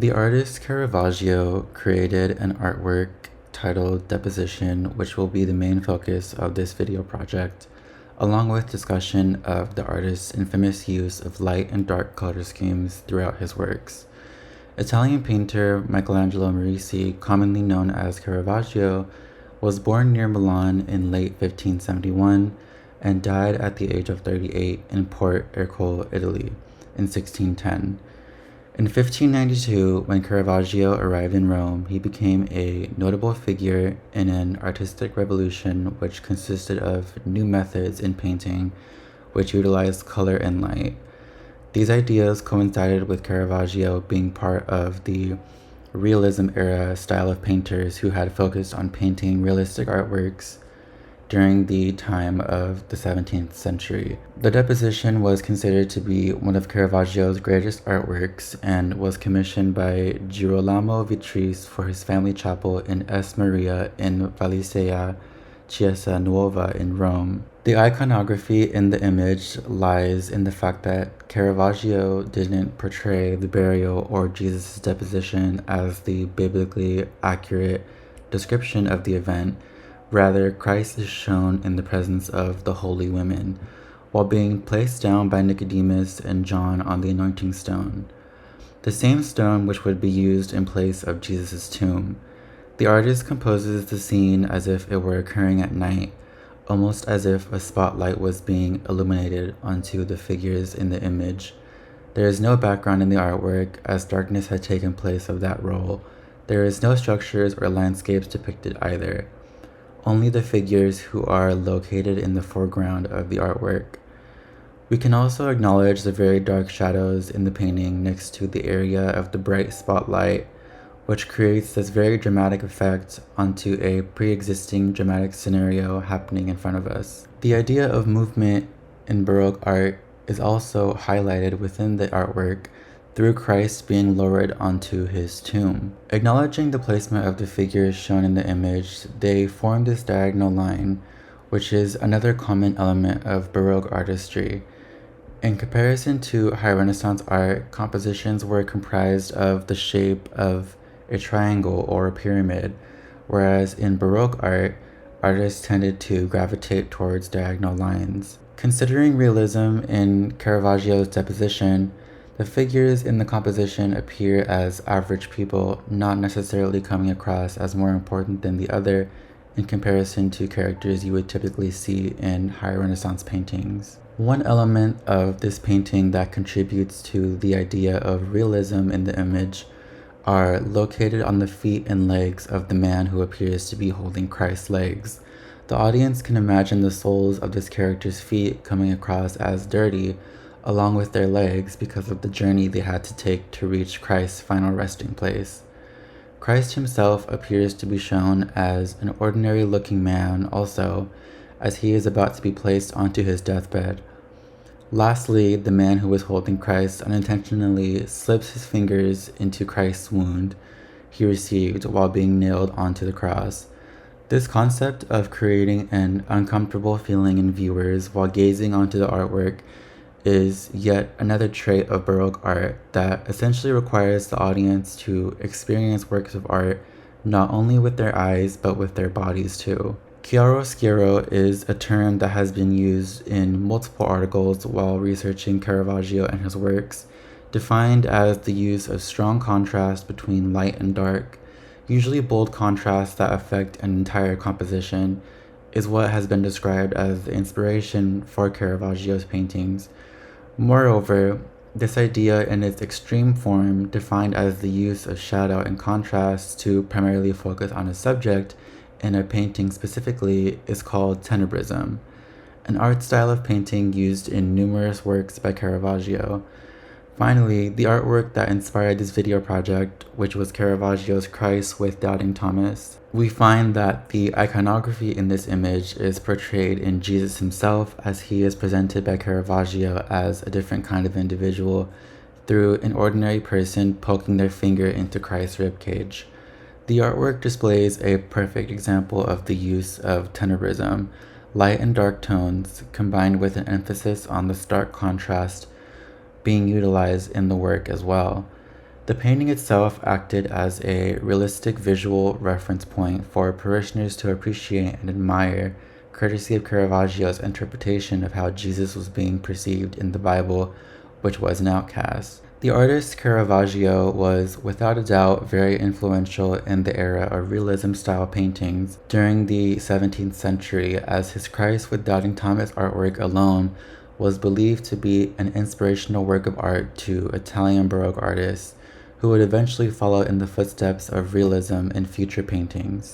The artist Caravaggio created an artwork titled Deposition, which will be the main focus of this video project, along with discussion of the artist's infamous use of light and dark color schemes throughout his works. Italian painter Michelangelo Merisi, commonly known as Caravaggio, was born near Milan in late 1571 and died at the age of 38 in Port Ercole, Italy, in 1610. In 1592, when Caravaggio arrived in Rome, he became a notable figure in an artistic revolution which consisted of new methods in painting which utilized color and light. These ideas coincided with Caravaggio being part of the Realism era style of painters who had focused on painting realistic artworks during the time of the 17th century. The Deposition was considered to be one of Caravaggio's greatest artworks and was commissioned by Girolamo Vitris for his family chapel in S. Maria in Valisea Chiesa Nuova in Rome. The iconography in the image lies in the fact that Caravaggio didn't portray the burial or Jesus' deposition as the biblically accurate description of the event. Rather, Christ is shown in the presence of the holy women, while being placed down by Nicodemus and John on the anointing stone, the same stone which would be used in place of Jesus' tomb. The artist composes the scene as if it were occurring at night, almost as if a spotlight was being illuminated onto the figures in the image. There is no background in the artwork, as darkness had taken place of that role. There is no structures or landscapes depicted either. Only the figures who are located in the foreground of the artwork. We can also acknowledge the very dark shadows in the painting next to the area of the bright spotlight, which creates this very dramatic effect onto a pre-existing dramatic scenario happening in front of us. The idea of movement in Baroque art is also highlighted within the artwork through Christ being lowered onto his tomb. Acknowledging the placement of the figures shown in the image, they form this diagonal line, which is another common element of Baroque artistry. In comparison to High Renaissance art, compositions were comprised of the shape of a triangle or a pyramid, whereas in Baroque art, artists tended to gravitate towards diagonal lines. Considering realism in Caravaggio's Deposition, the figures in the composition appear as average people, not necessarily coming across as more important than the other in comparison to characters you would typically see in High Renaissance paintings. One element of this painting that contributes to the idea of realism in the image are located on the feet and legs of the man who appears to be holding Christ's legs. The audience can imagine the soles of this character's feet coming across as dirty, along with their legs because of the journey they had to take to reach Christ's final resting place. Christ himself appears to be shown as an ordinary-looking man also, as he is about to be placed onto his deathbed. Lastly, the man who is holding Christ unintentionally slips his fingers into Christ's wound he received while being nailed onto the cross. This concept of creating an uncomfortable feeling in viewers while gazing onto the artwork is yet another trait of Baroque art that essentially requires the audience to experience works of art not only with their eyes but with their bodies too. Chiaroscuro is a term that has been used in multiple articles while researching Caravaggio and his works, defined as the use of strong contrast between light and dark, usually bold contrasts that affect an entire composition, is what has been described as the inspiration for Caravaggio's paintings. Moreover, this idea in its extreme form, defined as the use of shadow and contrast to primarily focus on a subject in a painting specifically, is called tenebrism, an art style of painting used in numerous works by Caravaggio. Finally, the artwork that inspired this video project, which was Caravaggio's Christ with Doubting Thomas, we find that the iconography in this image is portrayed in Jesus himself, as he is presented by Caravaggio as a different kind of individual through an ordinary person poking their finger into Christ's ribcage. The artwork displays a perfect example of the use of tenebrism, light and dark tones, combined with an emphasis on the stark contrast being utilized in the work as well. The painting itself acted as a realistic visual reference point for parishioners to appreciate and admire, courtesy of Caravaggio's interpretation of how Jesus was being perceived in the Bible, which was an outcast. The artist Caravaggio was, without a doubt, very influential in the era of realism-style paintings during the 17th century, as his Christ with Doubting Thomas artwork alone was believed to be an inspirational work of art to Italian Baroque artists, who would eventually follow in the footsteps of realism in future paintings.